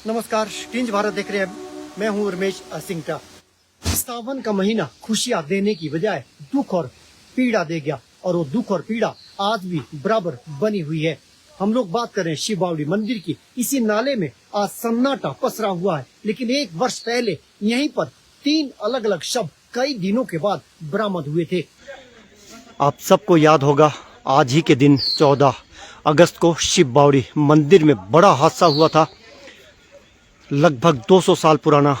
नमस्कार, किंज भारत देख रहे हैं। मैं हूं रमेश सिंगटा। सावन का महीना खुशियां देने की बजाय दुख और पीड़ा दे गया, और वो दुख और पीड़ा आज भी बराबर बनी हुई है। हम लोग बात करें शिव बावड़ी मंदिर की। इसी नाले में आज सन्नाटा पसरा हुआ है, लेकिन एक वर्ष पहले यहीं पर 3 अलग अलग शव कई दिनों के बाद बरामद हुए थे। आप सबको याद होगा, आज ही के दिन 14 अगस्त को शिव बावड़ी मंदिर में बड़ा हादसा हुआ था। लगभग 200 साल पुराना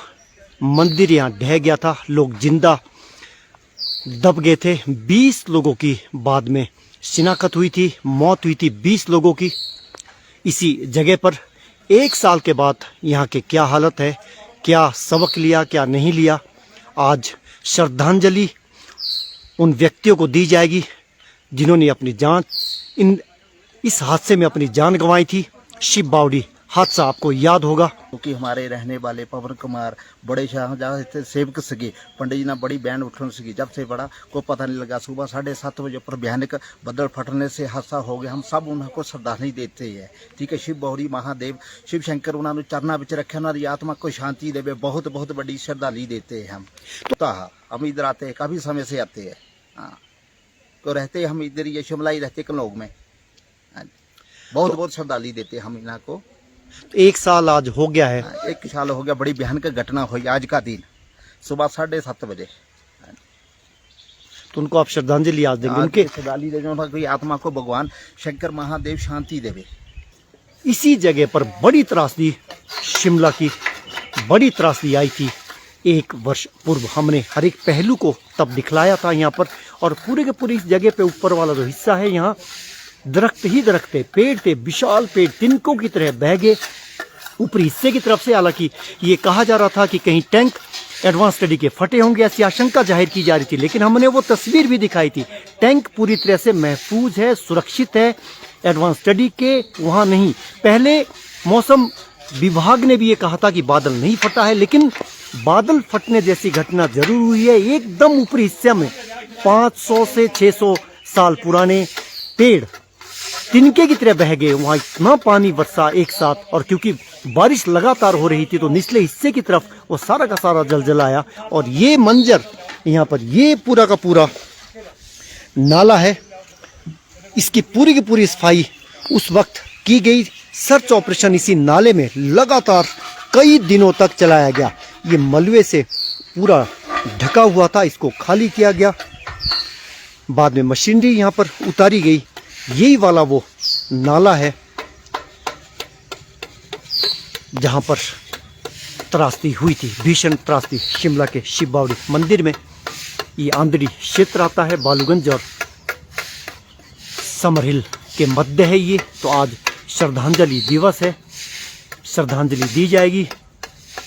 मंदिर यहाँ ढह गया था। लोग जिंदा दब गए थे। 20 लोगों की बाद में शिनाख्त हुई थी, मौत हुई थी 20 लोगों की इसी जगह पर। 1 साल के बाद यहाँ के क्या हालत है, क्या सबक लिया, क्या नहीं लिया, आज श्रद्धांजलि उन व्यक्तियों को दी जाएगी जिन्होंने अपनी जान इस हादसे में अपनी जान गंवाई थी। शिव बावड़ी हादसा आपको याद होगा, क्योंकि हमारे रहने वाले पवन कुमार बड़े शाह सेवक सके पंडित जी ने बड़ी बैंड उठने सकी। जब से बड़ा को पता नहीं लगा, सुबह 7:30 बजे पर भयानक बदल फटने से हादसा हो गया। हम सब उनको श्रद्धांजलि देते हैं। ठीक है, शिव बावड़ी महादेव शिव शंकर उन्होंने चरना विच रखे, उन्होंने आत्मा को शांति देवे। बहुत बहुत बड़ी श्रद्धांजलि देते हैं हम इधर आते हैं, काफी समय से आते हैं। हाँ, तो रहते हम इधर ही शिमला ही रहते कनौग में। बहुत बहुत श्रद्धांजलि देते हम इन्हों को। 1 साल आज हो गया है। 1 साल हो गया, बड़ी भयानक घटना हुई आज का दिन सुबह 7:30 बजे। तो उनको आप श्रद्धांजलि आज देंगे, उनके श्रद्धांजलि देंगे, उनकी आत्मा को भगवान शंकर महादेव शांति देवे। इसी जगह पर बड़ी त्रासदी, शिमला की बड़ी त्रासदी आई थी 1 वर्ष पूर्व। हमने हर एक पहलू को तब दिखलाया था यहाँ पर, और पूरे के पूरी इस जगह पे ऊपर वाला जो हिस्सा है, यहाँ दरख्त ही दरख्त थे, पेड़ थे, विशाल पेड़ तिनकों की तरह बह गए ऊपरी हिस्से की तरफ से। हालांकि ये कहा जा रहा था कि कहीं टैंक एडवांस स्टडी के फटे होंगे, ऐसी आशंका जाहिर की जा रही थी, लेकिन हमने वो तस्वीर भी दिखाई थी। टैंक पूरी तरह से महफूज है, सुरक्षित है, एडवांस स्टडी के वहाँ नहीं। पहले मौसम विभाग ने भी ये कहा था कि बादल नहीं फटा है, लेकिन बादल फटने जैसी घटना जरूर हुई है। एकदम ऊपरी हिस्से में 500 से 600 साल पुराने पेड़ तिनके की तरह बह गए। वहां इतना पानी बरसा एक साथ, और क्योंकि बारिश लगातार हो रही थी तो निचले हिस्से की तरफ वो सारा का सारा जलजल आया। और ये मंजर यहाँ पर, ये पूरा का पूरा नाला है, इसकी पूरी की पूरी सफाई उस वक्त की गई। सर्च ऑपरेशन इसी नाले में लगातार कई दिनों तक चलाया गया। ये मलबे से पूरा ढका हुआ था, इसको खाली किया गया। बाद में मशीनरी यहाँ पर उतारी गई। यही वाला वो नाला है जहां पर त्रासदी हुई थी, भीषण त्रासदी शिमला के शिव बावड़ी मंदिर में। ये आंध्री क्षेत्र आता है, बालूगंज और समर हिल के मध्य है ये। तो आज श्रद्धांजलि दिवस है, श्रद्धांजलि दी जाएगी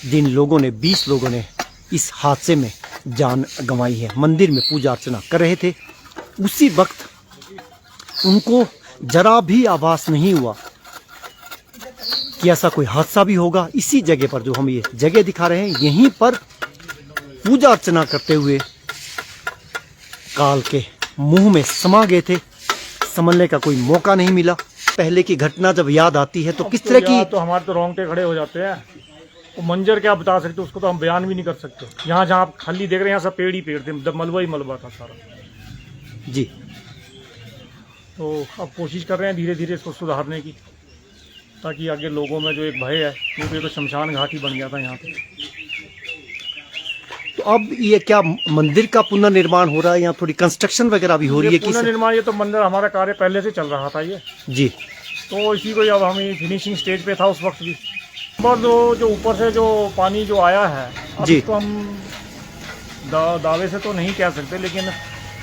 जिन लोगों ने 20 लोगों ने इस हादसे में जान गंवाई है। मंदिर में पूजा अर्चना कर रहे थे, उसी वक्त उनको जरा भी आभास नहीं हुआ कि ऐसा कोई हादसा भी होगा। इसी जगह पर जो हम ये जगह दिखा रहे हैं, यहीं पर पूजा अर्चना करते हुए काल के मुंह में समा गए थे। संभलने का कोई मौका नहीं मिला। पहले की घटना जब याद आती है तो किस तरह की, तो हमारे तो रोंगटे खड़े हो जाते हैं। वो मंजर क्या बता सकते, उसको तो हम बयान भी नहीं कर सकते। यहाँ जहाँ आप खाली देख रहे हैं, यहाँ सब पेड़ ही पेड़ थे, मलबा ही मलबा था सारा जी। तो अब कोशिश कर रहे हैं धीरे धीरे इसको सुधारने की, ताकि आगे लोगों में जो एक भय है, क्योंकि तो शमशान घाट ही बन गया था यहाँ पे। तो अब ये क्या मंदिर का पुनर्निर्माण हो रहा है, या थोड़ी कंस्ट्रक्शन वगैरह भी हो रही है? पुनर्निर्माण, ये तो मंदिर हमारा कार्य पहले से चल रहा था ये जी। तो इसी को अब हम फिनिशिंग स्टेज पे था उस वक्त भी। और जो ऊपर से जो पानी जो आया है, अब जी, इसको हम दावे से तो नहीं कह सकते, लेकिन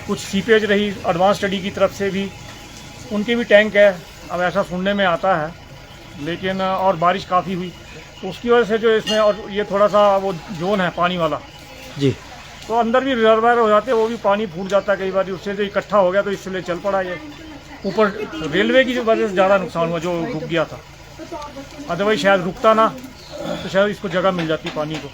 कुछ सीपेज रही एडवांस स्टडी की तरफ से भी, उनके भी टैंक है, अब ऐसा सुनने में आता है। लेकिन और बारिश काफ़ी हुई तो उसकी वजह से जो इसमें, और ये थोड़ा सा वो जोन है पानी वाला जी, तो अंदर भी रिजर्वायर हो जाते हैं, वो भी पानी फूट जाता है कई बार, उससे जो इकट्ठा हो गया तो इसलिए चल पड़ा ये। ऊपर रेलवे की वजह से ज़्यादा नुकसान हुआ, जो रुक गया था, अदरवाइज शायद रुकता ना तो शायद इसको जगह मिल जाती पानी को।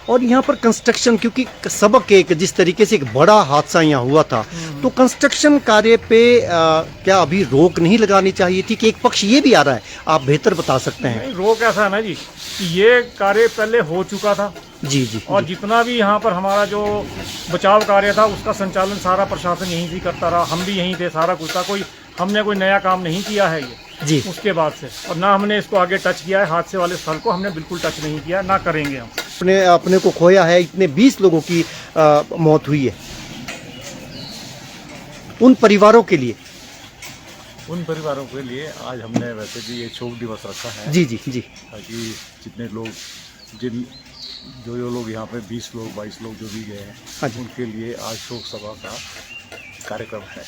और यहाँ पर कंस्ट्रक्शन, क्योंकि सबक एक जिस तरीके से एक बड़ा हादसा यहाँ हुआ था, तो कंस्ट्रक्शन कार्य पे क्या अभी रोक नहीं लगानी चाहिए थी कि एक पक्ष ये भी आ रहा है, आप बेहतर बता सकते हैं। नहीं, रोक ऐसा है ना जी कि ये कार्य पहले हो चुका था जी जी और जितना भी यहाँ पर हमारा जो बचाव कार्य था उसका संचालन सारा प्रशासन यहीं से करता रहा, हम भी यहीं थे, सारा कुछ था, हमने कोई नया काम नहीं किया है ये जी। उसके बाद से, और ना हमने इसको आगे टच किया है, हादसे वाले स्थल को हमने बिल्कुल टच नहीं किया, ना करेंगे हम। अपने को खोया है, इतने 20 लोगों की मौत हुई है, उन परिवारों के लिए आज हमने वैसे भी ये शोक दिवस रखा है। जी जी जी। ताकि जितने लोग जो लोग यहाँ पे 20 लोग 22 लोग जो भी गए हैं, हाँ जी। उनके लिए आज शोक सभा का कार्यक्रम है।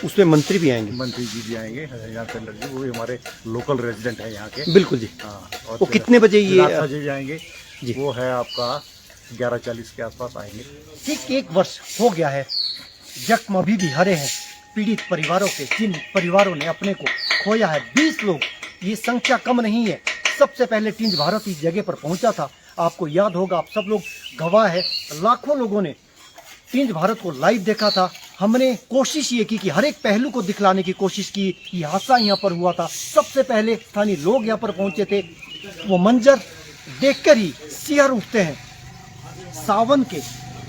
उसमें मंत्री भी आएंगे। मंत्री जी भी आएंगे, यहाँ से लड़के, वो भी हमारे लोकल रेजिडेंट है यहाँ के। बिल्कुल जी। हाँ, और वो कितने बजे ये जी आएंगे जी। वो है आपका 11:40 के आसपास आएंगे। ठीक 1 वर्ष हो गया है, जख्म अभी भी हरे हैं पीड़ित परिवारों के, जिन परिवारों ने अपने को खोया है। 20 लोग, ये संख्या कम नहीं है। सबसे पहले टिंज भारत इस जगह पर पहुंचा था, आपको याद होगा, आप सब लोग गवाह है, लाखों लोगों ने टिंज भारत को लाइव देखा था। हमने कोशिश ये की कि हर एक पहलू को दिखलाने की कोशिश की। ये हादसा यहाँ पर हुआ था, सबसे पहले स्थानीय लोग यहाँ पर पहुंचे थे। वो मंजर देखकर ही सिहर उठते हैं। सावन के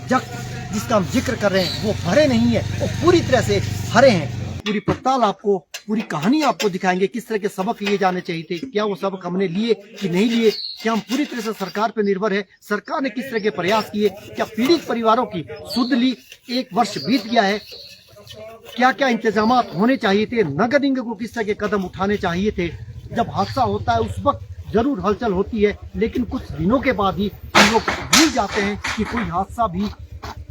जख्म जिसका हम जिक्र कर रहे हैं वो भरे नहीं है, वो पूरी तरह से हरे हैं। पूरी पड़ताल आपको, पूरी कहानी आपको दिखाएंगे, किस तरह के सबक लिए जाने चाहिए थे, क्या वो सबक हमने लिए कि नहीं लिए, क्या हम पूरी तरह से सरकार पर निर्भर है, सरकार ने किस तरह के प्रयास किए, क्या पीड़ित परिवारों की सुध ली। 1 वर्ष बीत गया है, क्या क्या इंतजाम होने चाहिए थे, नगर निगम को किस तरह के कदम उठाने चाहिए थे। जब हादसा होता है उस वक्त जरूर हलचल होती है, लेकिन कुछ दिनों के बाद ही हम लोग भूल जाते हैं कि कोई हादसा भी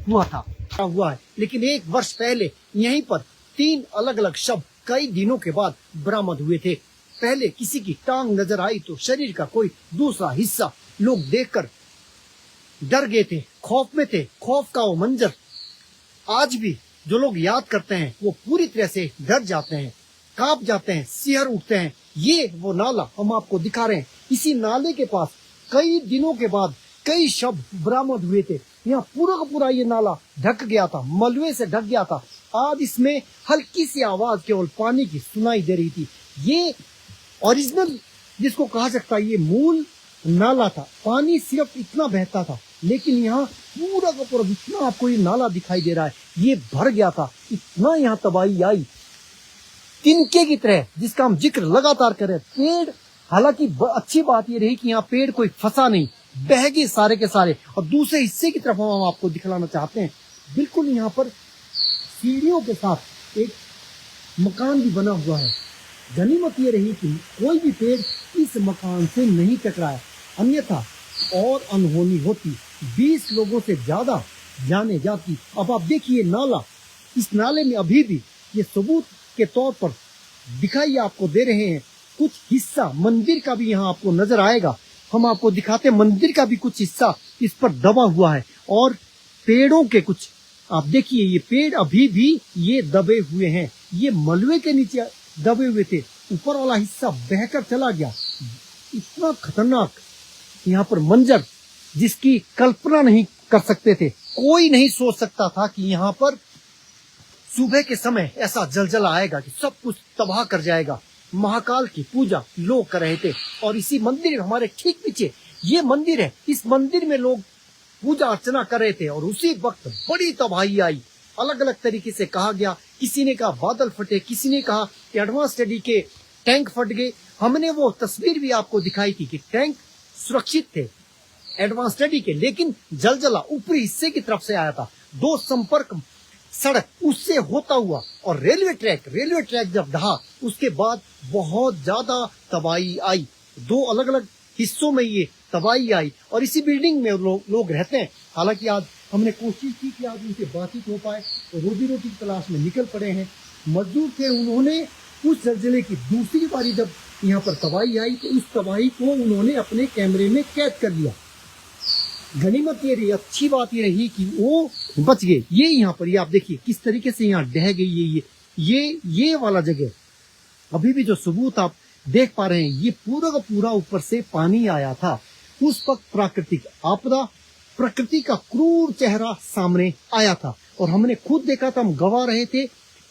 हुआ है। लेकिन 1 वर्ष पहले यहीं पर 3 अलग अलग शव कई दिनों के बाद बरामद हुए थे। पहले किसी की टांग नजर आई तो शरीर का कोई दूसरा हिस्सा लोग देखकर डर गए थे, खौफ में थे। खौफ का वो मंजर आज भी जो लोग याद करते हैं वो पूरी तरह से डर जाते हैं, कांप जाते हैं, सिहर उठते हैं। ये वो नाला हम आपको दिखा रहे हैं। इसी नाले के पास कई दिनों के बाद कई शव बरामद हुए थे। यहाँ पूरा का पूरा ये नाला ढक गया था, मलबे से ढक गया था। आज इसमें हल्की सी आवाज केवल पानी की सुनाई दे रही थी। ये ओरिजिनल जिसको कहा सकता है, ये मूल नाला था, पानी सिर्फ इतना बहता था। लेकिन यहाँ पूरा का पूरा जितना आपको ये नाला दिखाई दे रहा है, ये भर गया था। इतना यहाँ तबाही आई तिनके की तरह, जिसका हम जिक्र लगातार करें। पेड़, हालांकि अच्छी बात ये रही कि यहाँ पेड़ कोई फंसा नहीं, बह गए सारे के सारे। और दूसरे हिस्से की तरफ हम आपको दिखलाना चाहते हैं, बिल्कुल यहाँ पर सीढ़ियों के साथ एक मकान भी बना हुआ है। गनीमत ये रही कि कोई भी पेड़ इस मकान से नहीं टकराया, अन्यथा और अनहोनी होती, 20 लोगों से ज्यादा जाने जाती। अब आप देखिए नाला, इस नाले में अभी भी ये सबूत के तौर पर दिखाई आपको दे रहे हैं। कुछ हिस्सा मंदिर का भी यहाँ आपको नजर आएगा, हम आपको दिखाते हैं। मंदिर का भी कुछ हिस्सा इस पर दबा हुआ है और पेड़ों के कुछ, आप देखिए ये पेड़ अभी भी ये दबे हुए हैं, ये मलबे के नीचे दबे हुए थे। ऊपर वाला हिस्सा बहकर चला गया। इतना खतरनाक यहाँ पर मंजर जिसकी कल्पना नहीं कर सकते थे। कोई नहीं सोच सकता था कि यहाँ पर सुबह के समय ऐसा जलजला आएगा कि सब कुछ तबाह कर जाएगा। महाकाल की पूजा लोग कर रहे थे और इसी मंदिर, हमारे ठीक पीछे ये मंदिर है, इस मंदिर में लोग पूजा अर्चना कर रहे थे और उसी वक्त बड़ी तबाही आई। अलग अलग तरीके से कहा गया, किसी ने कहा बादल फटे, किसी ने कहा कि एडवांस स्टडी के टैंक फट गए। हमने वो तस्वीर भी आपको दिखाई थी कि टैंक सुरक्षित थे एडवांस स्टडी के, लेकिन जलजला ऊपरी हिस्से की तरफ से आया था। 2 संपर्क सड़क उससे होता हुआ और रेलवे ट्रैक जब ढहा, उसके बाद बहुत ज्यादा तबाही आई। 2 अलग अलग हिस्सों में ये तबाही आई और इसी बिल्डिंग में लोग रहते हैं। हालांकि आज हमने कोशिश की कि आज उनसे बातचीत हो पाए, तो रोजी रोटी की तलाश में निकल पड़े हैं। मजदूर थे, उन्होंने उस जलजले की दूसरी बारी जब यहाँ पर तबाही आई तो उस तबाही को उन्होंने अपने कैमरे में कैद कर लिया। गनीमत ये रही, अच्छी बात ये रही कि वो बच गए। ये यहाँ पर ये आप देखिए किस तरीके से यहाँ ढह गई ये वाला जगह। अभी भी जो सबूत आप देख पा रहे हैं, ये पूरा का पूरा ऊपर से पानी आया था। उस वक्त प्राकृतिक आपदा, प्रकृति का क्रूर चेहरा सामने आया था और हमने खुद देखा था, हम गवा रहे थे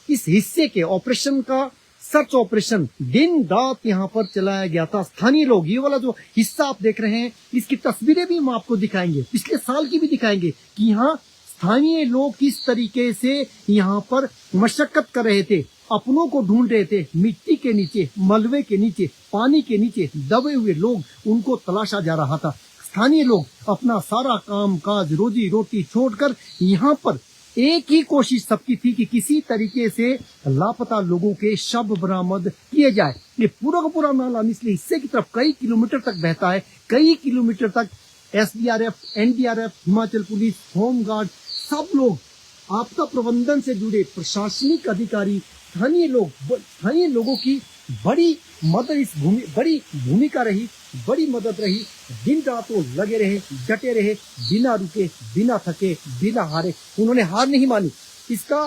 इस हिस्से के ऑपरेशन का। सर्च ऑपरेशन दिन रात यहाँ पर चलाया गया था। स्थानीय लोग, ये वाला जो हिस्सा आप देख रहे हैं, इसकी तस्वीरें भी हम आपको दिखाएंगे, पिछले साल की भी दिखाएंगे कि यहाँ स्थानीय लोग किस तरीके से यहाँ पर मशक्कत कर रहे थे, अपनों को ढूंढ रहे थे। मिट्टी के नीचे, मलबे के नीचे, पानी के नीचे दबे हुए लोग, उनको तलाशा जा रहा था। स्थानीय लोग अपना सारा काम काज, रोजी रोटी छोड़कर यहाँ पर एक ही कोशिश सबकी थी कि किसी तरीके से लापता लोगों के शव बरामद किए जाए। ये पूरा का पूरा नाला निचले हिस्से की तरफ कई किलोमीटर तक बहता है। कई किलोमीटर तक SDRF, NDRF, Himachal police, home guard, सब लोग, आपदा प्रबंधन से जुड़े प्रशासनिक अधिकारी, स्थानीय लोगों की बड़ी मदद, बड़ी भूमिका रही, बड़ी मदद रही। दिन रात वो लगे रहे, डटे रहे, बिना रुके, बिना थके, बिना हारे। उन्होंने हार नहीं मानी। इसका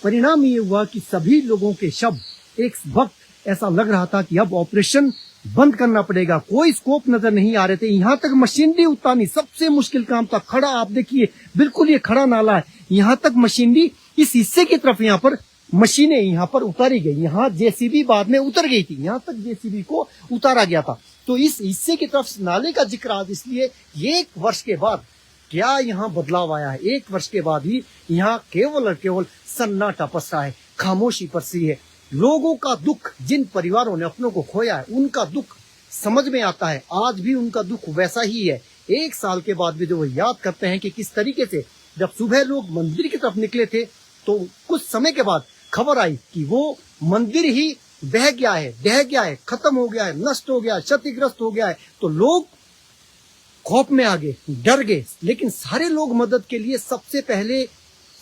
परिणाम ये हुआ कि सभी लोगों के शव, एक वक्त ऐसा लग रहा था कि अब ऑपरेशन बंद करना पड़ेगा। कोई स्कोप नजर नहीं आ रहे थे। यहाँ तक मशीनरी उतारनी सबसे मुश्किल काम था। खड़ा, आप देखिए, बिल्कुल ये खड़ा नाला है। यहाँ तक मशीनरी, इस हिस्से की तरफ यहाँ पर मशीनें यहाँ पर उतारी गई। यहाँ JCB बाद में उतर गई थी, यहाँ तक JCB को उतारा गया था। तो इस हिस्से की तरफ नाले का जिक्र आज इसलिए, 1 वर्ष के बाद क्या यहाँ बदलाव आया है। 1 वर्ष के बाद ही यहाँ केवल और केवल सन्नाटा पसरा है, खामोशी पसरी है। लोगों का दुख, जिन परिवारों ने अपनों को खोया है, उनका दुख समझ में आता है। आज भी उनका दुख वैसा ही है। 1 साल के बाद भी जो वो याद करते हैं कि किस तरीके से जब सुबह लोग मंदिर की तरफ निकले थे, तो कुछ समय के बाद खबर आई कि वो मंदिर ही बह गया है, ढह गया है, खत्म हो गया है, नष्ट हो गया है, क्षतिग्रस्त हो गया है। तो लोग खौफ में आ गए, डर गए। लेकिन सारे लोग मदद के लिए सबसे पहले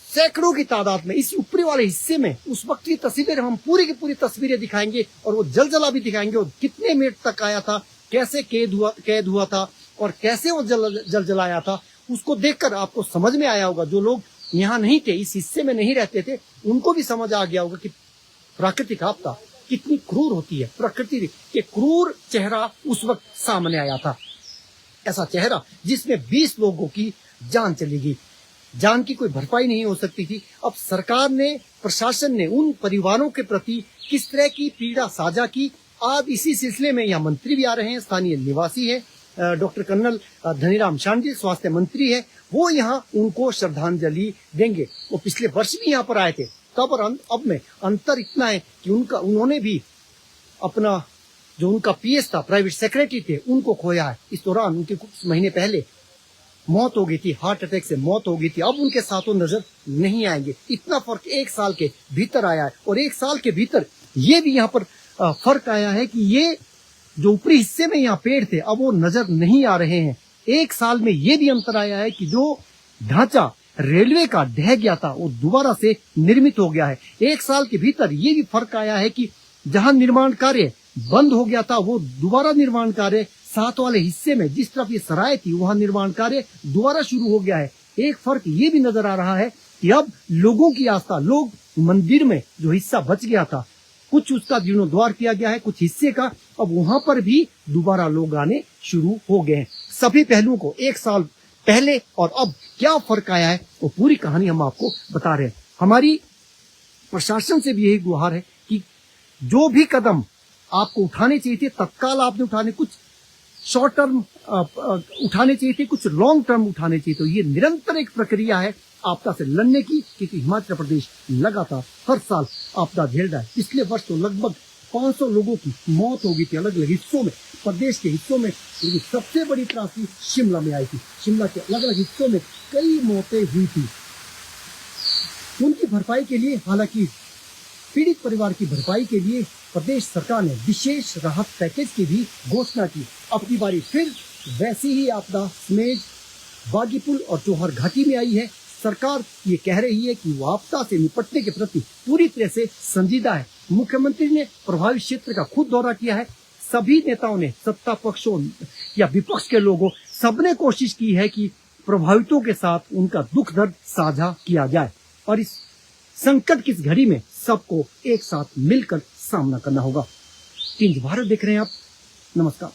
सैकड़ों की तादाद में इस ऊपरी वाले हिस्से में, उस वक्त की तस्वीरें हम पूरी की पूरी तस्वीरें दिखाएंगे और वो जलजला भी दिखाएंगे। और कितने मिनट तक आया था, कैसे कैद हुआ था और कैसे वो जलजलाया था, उसको देखकर आपको समझ में आया होगा। जो लोग यहाँ नहीं थे, इस हिस्से में नहीं रहते थे, उनको भी समझ आ गया होगा कि प्राकृतिक आपदा कितनी क्रूर होती है। प्रकृति के क्रूर चेहरा उस वक्त सामने आया था। ऐसा चेहरा जिसमें 20 लोगों की जान चली गई, जान की कोई भरपाई नहीं हो सकती थी। अब सरकार ने, प्रशासन ने उन परिवारों के प्रति किस तरह की पीड़ा साझा की, आज इसी सिलसिले में यहाँ मंत्री भी आ रहे हैं, स्थानीय निवासी है डॉक्टर कर्नल धनीराम शांडिल, स्वास्थ्य मंत्री है, वो यहाँ उनको श्रद्धांजलि देंगे। वो पिछले वर्ष भी यहाँ पर आए थे तब, और अब में अंतर इतना है कि उन्होंने भी अपना जो उनका PS था, प्राइवेट सेक्रेटरी थे, उनको खोया है। इस दौरान उनके कुछ महीने पहले मौत हो गई थी, हार्ट अटैक से मौत हो गई थी। अब उनके साथ वो नजर नहीं आएंगे। इतना फर्क 1 साल के भीतर आया है। और 1 साल के भीतर ये भी यहाँ पर फर्क आया है कि ये जो ऊपरी हिस्से में यहाँ पेड़ थे, अब वो नजर नहीं आ रहे हैं। 1 साल में ये भी अंतर आया है कि जो ढांचा रेलवे का ढह गया था, वो दोबारा से निर्मित हो गया है। 1 साल के भीतर ये भी फर्क आया है कि जहां निर्माण कार्य बंद हो गया था, वो दोबारा निर्माण कार्य साथ वाले हिस्से में, जिस तरफ ये सराय थी, वहां निर्माण कार्य दोबारा शुरू हो गया है। एक फर्क ये भी नजर आ रहा है कि अब लोगों की आस्था, लोग मंदिर में जो हिस्सा बच गया था, कुछ उसका जीर्णोद्वार किया गया है, कुछ हिस्से का अब वहां पर भी दोबारा लोग आने शुरू हो गए हैं। सभी पहलुओं को 1 साल पहले और अब क्या फर्क आया है, वो पूरी कहानी हम आपको बता रहे हैं। हमारी प्रशासन से भी यही गुहार है कि जो भी कदम आपको उठाने चाहिए थे, तत्काल आपने उठाने, कुछ शॉर्ट टर्म उठाने चाहिए थे, कुछ लॉन्ग टर्म उठाने चाहिए। तो ये निरंतर एक प्रक्रिया है आपदा से लड़ने की, क्योंकि हिमाचल प्रदेश लगातार हर साल आपदा झेल रहा है। पिछले वर्ष तो लगभग 500 लोगों की मौत हो गई थी अलग अलग हिस्सों में, प्रदेश के हिस्सों में। लेकिन सबसे बड़ी त्रासदी शिमला में आई थी। शिमला के अलग अलग हिस्सों में कई मौतें हुई थी। उनकी भरपाई के लिए, हालांकि पीड़ित परिवार की भरपाई के लिए प्रदेश सरकार ने विशेष राहत पैकेज की भी घोषणा की। अपनी बारी फिर वैसी ही आपदा समेज, बागीपुल और चौहर घाटी में आई है। सरकार ये कह रही है कि वो आपदा से निपटने के प्रति पूरी तरह से संजीदा है। मुख्यमंत्री ने प्रभावित क्षेत्र का खुद दौरा किया है। सभी नेताओं ने, सत्ता पक्षों या विपक्ष के लोगों, सबने कोशिश की है कि प्रभावितों के साथ उनका दुख दर्द साझा किया जाए और इस संकट की इस घड़ी में सबको एक साथ मिलकर सामना करना होगा। 3 भारत देख रहे हैं आप। नमस्कार।